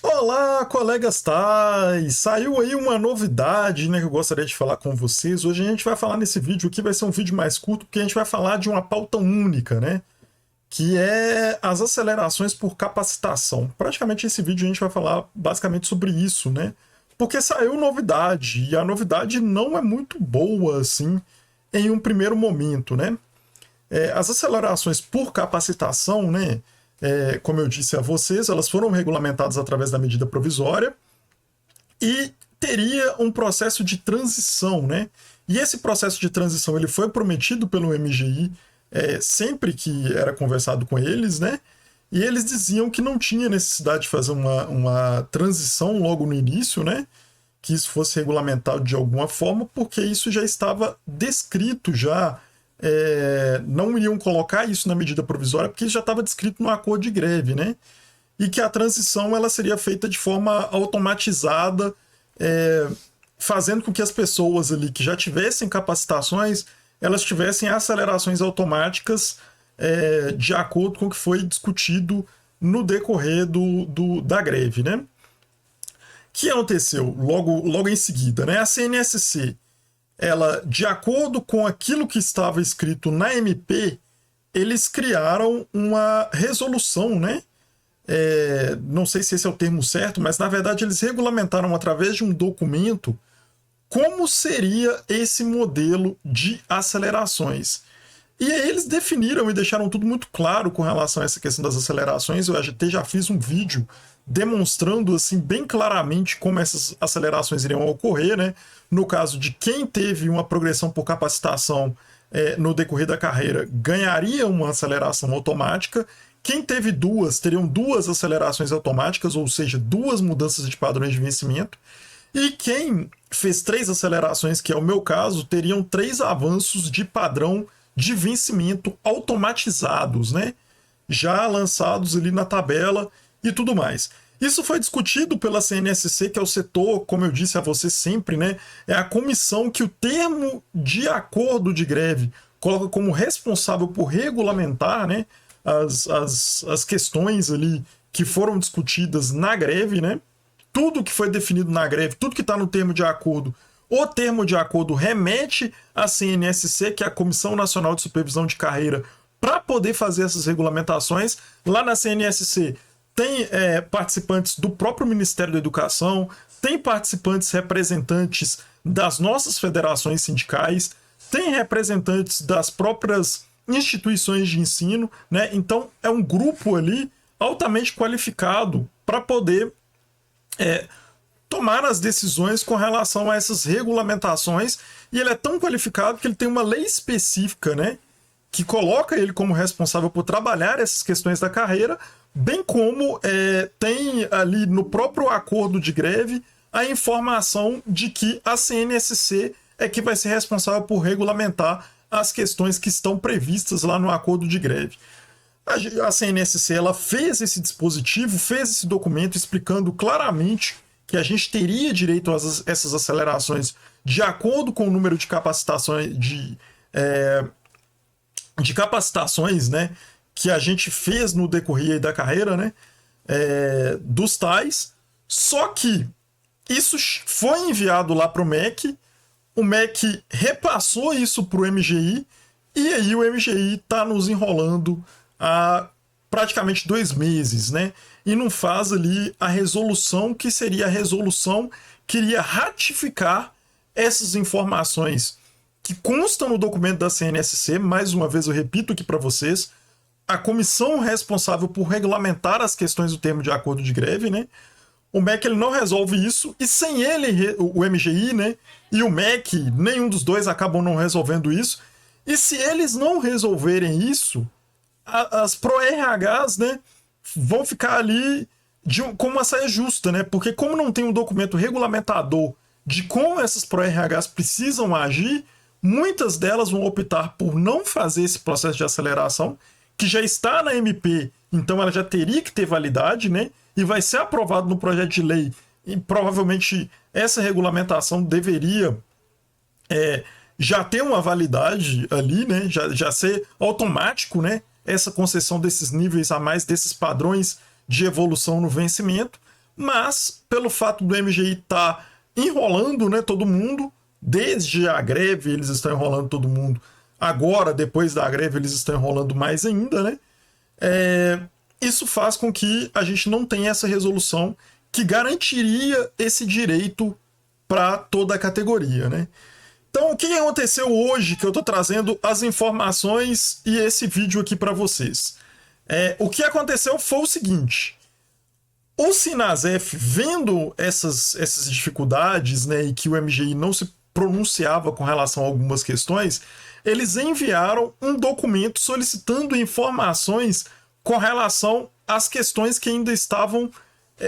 Olá, colegas tais! Saiu aí uma novidade, né, que eu gostaria de falar com vocês. Hoje a gente vai falar nesse vídeo aqui, vai ser um vídeo mais curto, porque a gente vai falar de uma pauta única, né? Que é as acelerações por capacitação. Praticamente esse vídeo a gente vai falar basicamente sobre isso, né? Porque saiu novidade, e a novidade não é muito boa, assim, em um primeiro momento, né? As acelerações por capacitação, né? Como eu disse a vocês, elas foram regulamentadas através da medida provisória e teria um processo de transição, né? E esse processo de transição ele foi prometido pelo MGI sempre que era conversado com eles, né? E eles diziam que não tinha necessidade de fazer uma transição logo no início, né? Que isso fosse regulamentado de alguma forma, porque isso já estava descrito já. Não iriam colocar isso na medida provisória, porque já estava descrito no acordo de greve, né? E que a transição ela seria feita de forma automatizada, fazendo com que as pessoas ali que já tivessem capacitações, elas tivessem acelerações automáticas de acordo com o que foi discutido no decorrer da greve, né? O que aconteceu logo em seguida, né? A CNSC, ela, de acordo com aquilo que estava escrito na MP, eles criaram uma resolução, né? Não sei se esse é o termo certo, mas na verdade eles regulamentaram através de um documento como seria esse modelo de acelerações. E aí eles definiram e deixaram tudo muito claro com relação a essa questão das acelerações. Eu até já fiz um vídeo demonstrando assim bem claramente como essas acelerações iriam ocorrer, né? No caso de quem teve uma progressão por capacitação no decorrer da carreira, ganharia uma aceleração automática. Quem teve duas, teriam duas acelerações automáticas, ou seja, duas mudanças de padrões de vencimento. E quem fez três acelerações, que é o meu caso, teriam três avanços de padrão de vencimento automatizados, né? Já lançados ali na tabela e tudo mais. Isso foi discutido pela CNSC, que é o setor, como eu disse a você sempre, né? É a comissão que o termo de acordo de greve coloca como responsável por regulamentar, né? As questões ali que foram discutidas na greve, né? Tudo que foi definido na greve, tudo que está no termo de acordo, o termo de acordo remete à CNSC, que é a Comissão Nacional de Supervisão de Carreira, para poder fazer essas regulamentações. Lá na CNSC tem participantes do próprio Ministério da Educação, tem participantes representantes das nossas federações sindicais, tem representantes das próprias instituições de ensino, né? Então é um grupo ali altamente qualificado para poder tomar as decisões com relação a essas regulamentações, e ele é tão qualificado que ele tem uma lei específica, né, que coloca ele como responsável por trabalhar essas questões da carreira, bem como tem ali no próprio acordo de greve a informação de que a CNSC é que vai ser responsável por regulamentar as questões que estão previstas lá no acordo de greve. A CNSC ela fez esse dispositivo, fez esse documento explicando claramente que a gente teria direito a essas acelerações de acordo com o número de capacitações de capacitações, né, que a gente fez no decorrer da carreira, né, dos tais. Só que isso foi enviado lá para o MEC repassou isso para o MGI, e aí o MGI está nos enrolando há praticamente 2 meses, né? E não faz ali a resolução, que seria a resolução que iria ratificar essas informações que constam no documento da CNSC. Mais uma vez eu repito aqui para vocês, a comissão responsável por regulamentar as questões do termo de acordo de greve, né? O MEC ele não resolve isso, e sem ele, o MGI, né, e o MEC, nenhum dos dois acabam não resolvendo isso. E se eles não resolverem isso, as PRORHs, né, vão ficar ali com uma saia justa, né? Porque como não tem um documento regulamentador de como essas PRORHs precisam agir, muitas delas vão optar por não fazer esse processo de aceleração, que já está na MP, então ela já teria que ter validade, né? E vai ser aprovado no projeto de lei, e provavelmente essa regulamentação deveria já ter uma validade ali, né? Já ser automático, né? Essa concessão desses níveis a mais, desses padrões de evolução no vencimento, mas pelo fato do MGI estar enrolando, né, todo mundo, desde a greve eles estão enrolando todo mundo, agora, depois da greve, eles estão enrolando mais ainda, né? Isso faz com que a gente não tenha essa resolução que garantiria esse direito para toda a categoria, né? Então, o que aconteceu hoje que eu estou trazendo as informações e esse vídeo aqui para vocês? O que aconteceu foi o seguinte: o Sinasef, vendo essas dificuldades, né, e que o MGI não se pronunciava com relação a algumas questões, eles enviaram um documento solicitando informações com relação às questões que ainda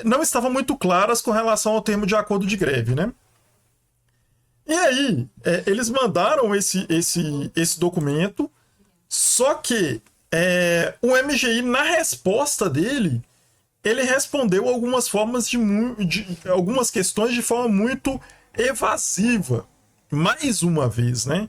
não estavam muito claras com relação ao termo de acordo de greve, né? E aí, eles mandaram esse documento, só que o MGI, na resposta dele, ele respondeu algumas algumas questões de forma muito evasiva. Mais uma vez, né?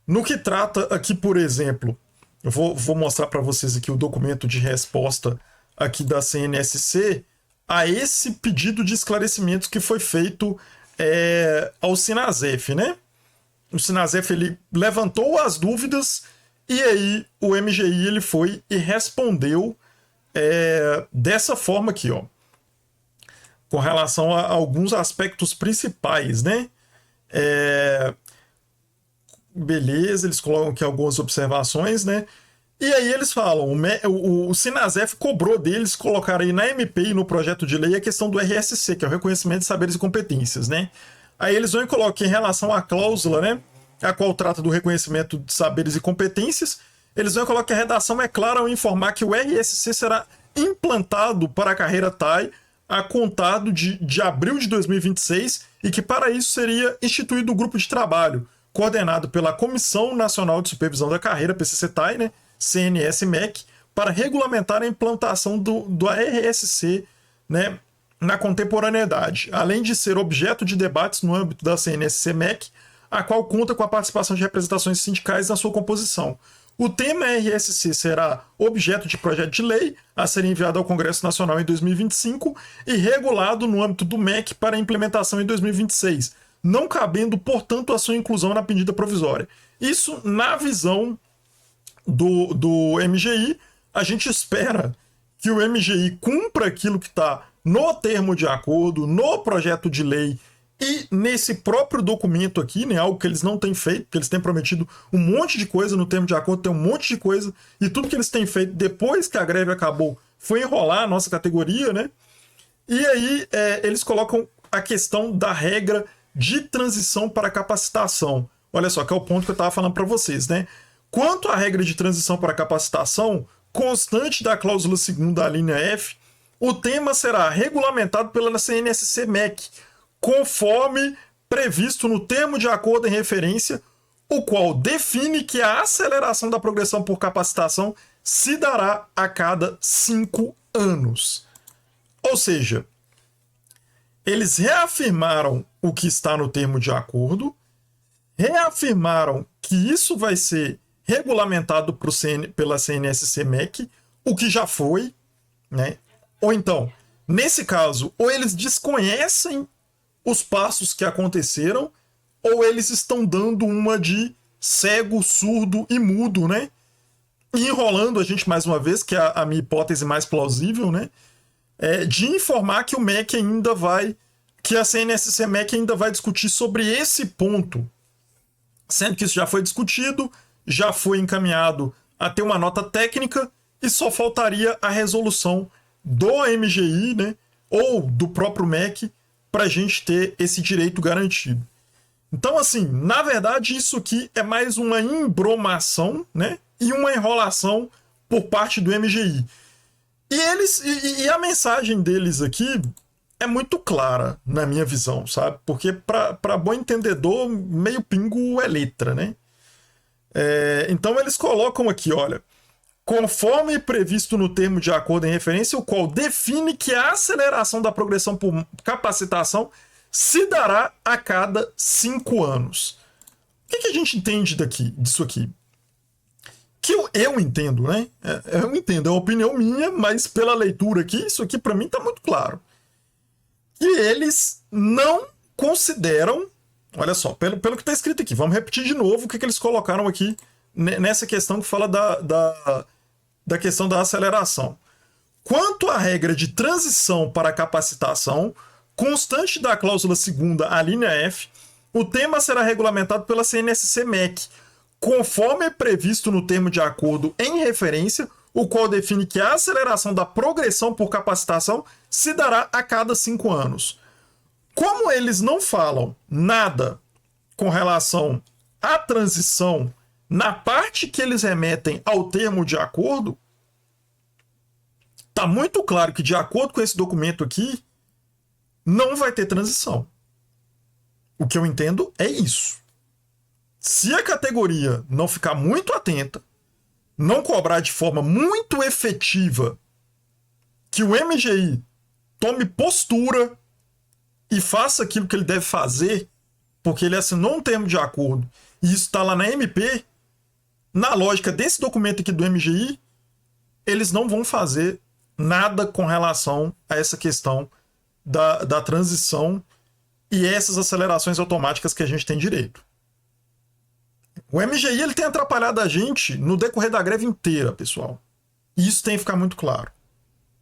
No que trata aqui, por exemplo, eu vou mostrar para vocês aqui o documento de resposta aqui da CNSC a esse pedido de esclarecimento que foi feito ao Sinasef, né? O Sinasef, ele levantou as dúvidas e aí o MGI ele foi e respondeu dessa forma aqui, ó, com relação a alguns aspectos principais, né? Beleza, eles colocam aqui algumas observações, né? E aí eles falam, o Sinasef cobrou deles colocar aí na MP e no projeto de lei a questão do RSC, que é o reconhecimento de saberes e competências, né? Aí eles vão colocar em relação à cláusula, né, a qual trata do reconhecimento de saberes e competências, eles vão colocar que a redação é clara ao informar que o RSC será implantado para a carreira TAI a contado de abril de 2026 e que para isso seria instituído o grupo de trabalho coordenado pela Comissão Nacional de Supervisão da Carreira, PCC-TAI, né, CNS-MEC, para regulamentar a implantação do RSC, né, na contemporaneidade, além de ser objeto de debates no âmbito da CNSC-MEC, a qual conta com a participação de representações sindicais na sua composição. O tema RSC será objeto de projeto de lei a ser enviado ao Congresso Nacional em 2025 e regulado no âmbito do MEC para implementação em 2026, não cabendo, portanto, a sua inclusão na medida provisória. Isso, na visão do MGI, a gente espera que o MGI cumpra aquilo que está no termo de acordo, no projeto de lei e nesse próprio documento aqui, né, algo que eles não têm feito, que eles têm prometido um monte de coisa no termo de acordo, tem um monte de coisa, e tudo que eles têm feito depois que a greve acabou foi enrolar a nossa categoria, né? E aí eles colocam a questão da regra de transição para capacitação. Olha só, que é o ponto que eu estava falando para vocês, né? Quanto à regra de transição para capacitação, constante da cláusula 2ª, a linha F, o tema será regulamentado pela CNSC-MEC, conforme previsto no termo de acordo em referência, o qual define que a aceleração da progressão por capacitação se dará a cada 5 anos. Ou seja, eles reafirmaram o que está no termo de acordo, reafirmaram que isso vai ser regulamentado pela CNSC-MEC, o que já foi, né? Ou então, nesse caso, ou eles desconhecem os passos que aconteceram, ou eles estão dando uma de cego, surdo e mudo, né? E enrolando a gente mais uma vez, que é a minha hipótese mais plausível, né? De informar que o MEC ainda vai, que a CNSC-MEC ainda vai discutir sobre esse ponto, sendo que isso já foi discutido, já foi encaminhado a ter uma nota técnica e só faltaria a resolução do MGI, né, ou do próprio MEC, para a gente ter esse direito garantido. Então, assim, na verdade, isso aqui é mais uma embromação, né, e uma enrolação por parte do MGI. E a mensagem deles aqui é muito clara, na minha visão, sabe? Porque, para bom entendedor, meio pingo é letra, né? Então, eles colocam aqui, olha, conforme previsto no termo de acordo em referência, o qual define que a aceleração da progressão por capacitação se dará a cada 5 anos. O que a gente entende disso aqui? Que eu entendo, né? Eu entendo, é uma opinião minha, mas pela leitura aqui, isso aqui para mim tá muito claro. que eles não consideram, olha só, pelo que está escrito aqui, vamos repetir de novo o que eles colocaram aqui nessa questão que fala da questão da aceleração. Quanto à regra de transição para capacitação, constante da cláusula 2ª, a linha F, o tema será regulamentado pela CNSC-MEC, conforme é previsto no termo de acordo em referência, o qual define que a aceleração da progressão por capacitação se dará a cada 5 anos. Como eles não falam nada com relação à transição na parte que eles remetem ao termo de acordo, está muito claro que, de acordo com esse documento aqui, não vai ter transição. O que eu entendo é isso. Se a categoria não ficar muito atenta, não cobrar de forma muito efetiva que o MGI tome postura e faça aquilo que ele deve fazer, porque ele assinou um termo de acordo e isso está lá na MP, na lógica desse documento aqui do MGI, eles não vão fazer nada com relação a essa questão da transição e essas acelerações automáticas que a gente tem direito. O MGI ele tem atrapalhado a gente no decorrer da greve inteira, pessoal. E isso tem que ficar muito claro.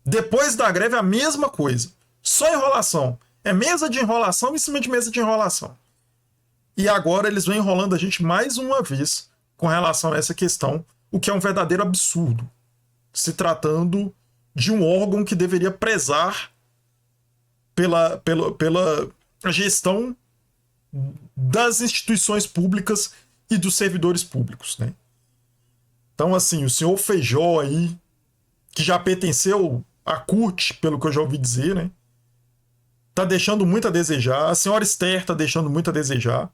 Depois da greve, a mesma coisa. Só enrolação. É mesa de enrolação em cima de mesa de enrolação. E agora eles vêm enrolando a gente mais uma vez com relação a essa questão, o que é um verdadeiro absurdo. Se tratando de um órgão que deveria prezar pela gestão das instituições públicas e dos servidores públicos, né? Então, assim, o senhor Feijó aí, que já pertenceu à CUT, pelo que eu já ouvi dizer, né? Tá deixando muito a desejar. A senhora Esther tá deixando muito a desejar.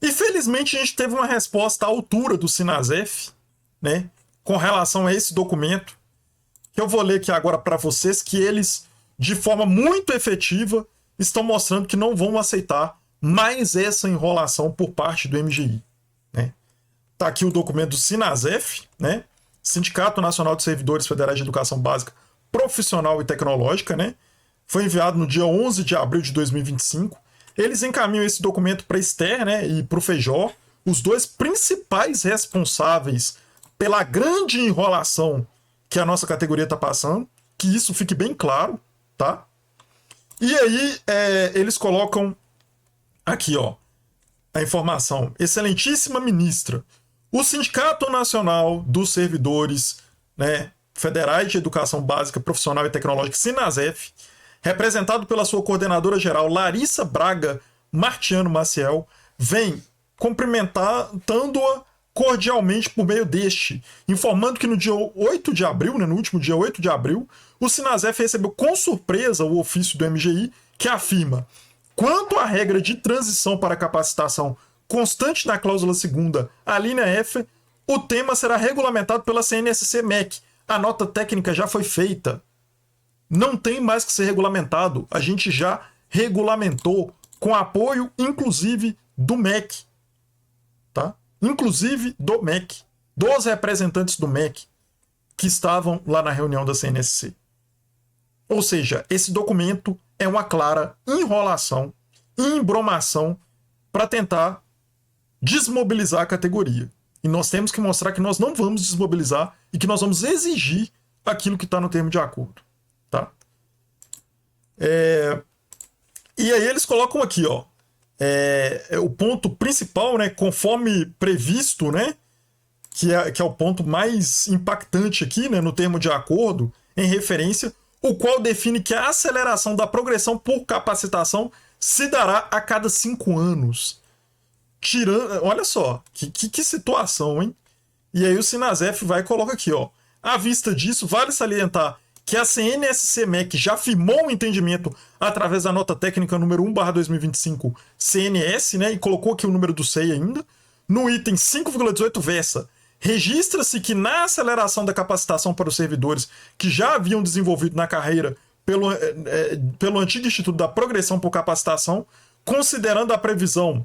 E, felizmente, a gente teve uma resposta à altura do Sinasef, né? Com relação a esse documento, que eu vou ler aqui agora para vocês, que eles, de forma muito efetiva, estão mostrando que não vão aceitar mais essa enrolação por parte do MGI. Né? Tá aqui o documento do Sinasef, né? Sindicato Nacional de Servidores Federais de Educação Básica Profissional e Tecnológica, né? Foi enviado no dia 11 de abril de 2025. Eles encaminham esse documento para a Esther, né, e para o Feijó, os dois principais responsáveis pela grande enrolação que a nossa categoria está passando, que isso fique bem claro, tá? E aí eles colocam aqui, ó, a informação. Excelentíssima ministra, o Sindicato Nacional dos Servidores, né, Federais de Educação Básica, Profissional e Tecnológica, Sinasef, representado pela sua coordenadora geral, Larissa Braga Martiano Maciel, vem cumprimentando-a cordialmente por meio deste, informando que no dia 8 de abril, né, no último dia 8 de abril, o Sinasef recebeu com surpresa o ofício do MGI que afirma: quanto à regra de transição para capacitação constante na cláusula 2ª, a linha F, o tema será regulamentado pela CNSC-MEC. A nota técnica já foi feita. Não tem mais que ser regulamentado. A gente já regulamentou com apoio, inclusive, do MEC. Tá? Inclusive do MEC. Dos representantes do MEC que estavam lá na reunião da CNSC. Ou seja, esse documento é uma clara enrolação, embromação para tentar desmobilizar a categoria. E nós temos que mostrar que nós não vamos desmobilizar e que nós vamos exigir aquilo que está no termo de acordo. Tá? E aí eles colocam aqui, ó, o ponto principal, né, conforme previsto, né, que é o ponto mais impactante aqui, né, no termo de acordo, em referência, o qual define que a aceleração da progressão por capacitação se dará a cada 5 anos. Tirando, olha só, que situação, hein? E aí o Sinasef vai e coloca aqui, ó. À vista disso, vale salientar que a CNSC-MEC já firmou um entendimento através da nota técnica número 1/2025 CNS, né, e colocou aqui o número do SEI ainda. No item 5,18 versa: registra-se que na aceleração da capacitação para os servidores que já haviam desenvolvido na carreira pelo antigo Instituto da Progressão por Capacitação, considerando a previsão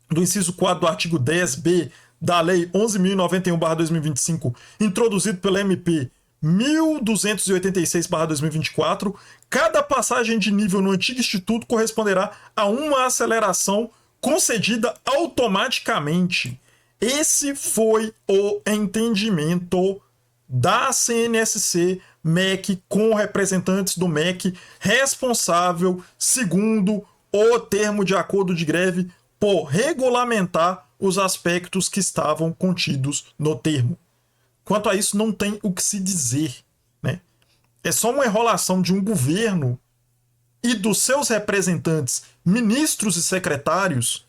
do inciso 4 do artigo 10b da Lei 11.091/2025, introduzido pela MP 1286/2024, cada passagem de nível no antigo instituto corresponderá a uma aceleração concedida automaticamente. Esse foi o entendimento da CNSC MEC com representantes do MEC responsável, segundo o termo de acordo de greve, por regulamentar os aspectos que estavam contidos no termo. Quanto a isso, não tem o que se dizer, né? É só uma enrolação de um governo e dos seus representantes, ministros e secretários,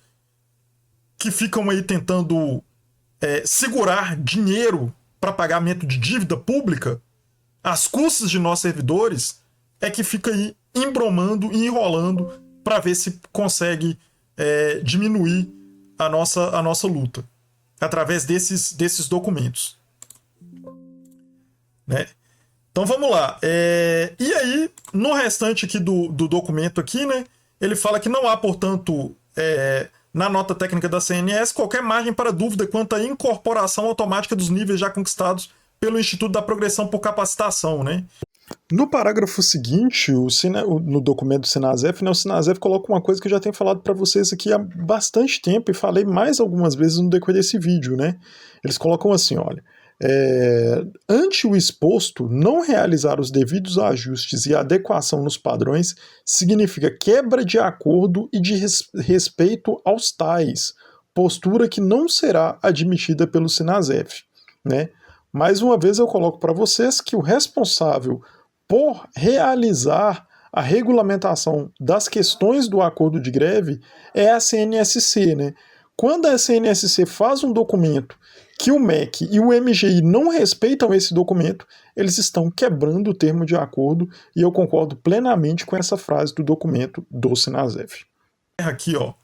que ficam aí tentando segurar dinheiro para pagamento de dívida pública, às custas de nossos servidores, é que fica aí embromando e enrolando para ver se consegue diminuir a nossa luta através desses documentos. Né? Então vamos lá. E aí, no restante aqui do documento aqui, né, ele fala que não há, portanto, na nota técnica da CNS, qualquer margem para dúvida quanto à incorporação automática dos níveis já conquistados pelo Instituto da Progressão por Capacitação, né? No parágrafo seguinte, no documento do Sinasef, né, o Sinasef coloca uma coisa que eu já tenho falado para vocês aqui há bastante tempo e falei mais algumas vezes no decorrer desse vídeo, né? Eles colocam assim, olha, ante o exposto, não realizar os devidos ajustes e adequação nos padrões significa quebra de acordo e de respeito aos tais, postura que não será admitida pelo Sinasef, né? Mais uma vez eu coloco para vocês que o responsável por realizar a regulamentação das questões do acordo de greve é a CNSC, né? Quando a CNSC faz um documento que o MEC e o MGI não respeitam esse documento, eles estão quebrando o termo de acordo, e eu concordo plenamente com essa frase do documento do Sinasef. Aqui, ó,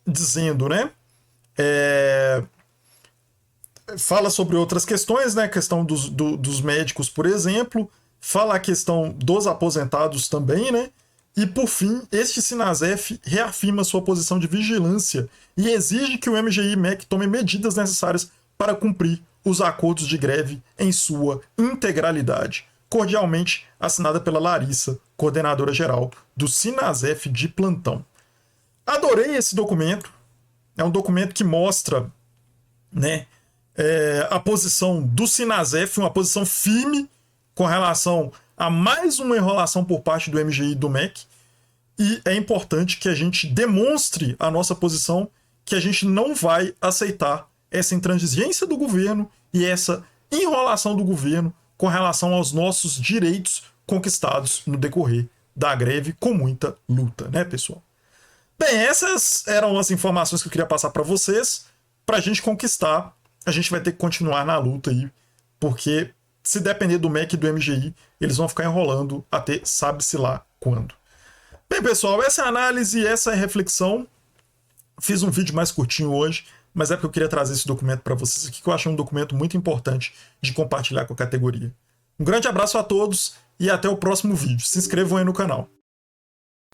dizendo, né, fala sobre outras questões, né, a questão dos médicos, por exemplo, fala a questão dos aposentados também, né, e por fim, este Sinasef reafirma sua posição de vigilância e exige que o MGI e MEC tomem medidas necessárias para cumprir os acordos de greve em sua integralidade. Cordialmente assinada pela Larissa, coordenadora geral do Sinasef de plantão. Adorei esse documento. É um documento que mostra, né, a posição do Sinasef, uma posição firme com relação a mais uma enrolação por parte do MGI e do MEC. E é importante que a gente demonstre a nossa posição, que a gente não vai aceitar essa intransigência do governo e essa enrolação do governo com relação aos nossos direitos conquistados no decorrer da greve com muita luta, né, pessoal? Bem, essas eram as informações que eu queria passar para vocês. Para a gente conquistar, a gente vai ter que continuar na luta aí, porque se depender do MEC e do MGI, eles vão ficar enrolando até sabe-se lá quando. Bem, pessoal, essa é a análise, essa é a reflexão. Fiz um vídeo mais curtinho hoje, mas é porque eu queria trazer esse documento para vocês aqui, que eu achei um documento muito importante de compartilhar com a categoria. Um grande abraço a todos e até o próximo vídeo. Se inscrevam aí no canal.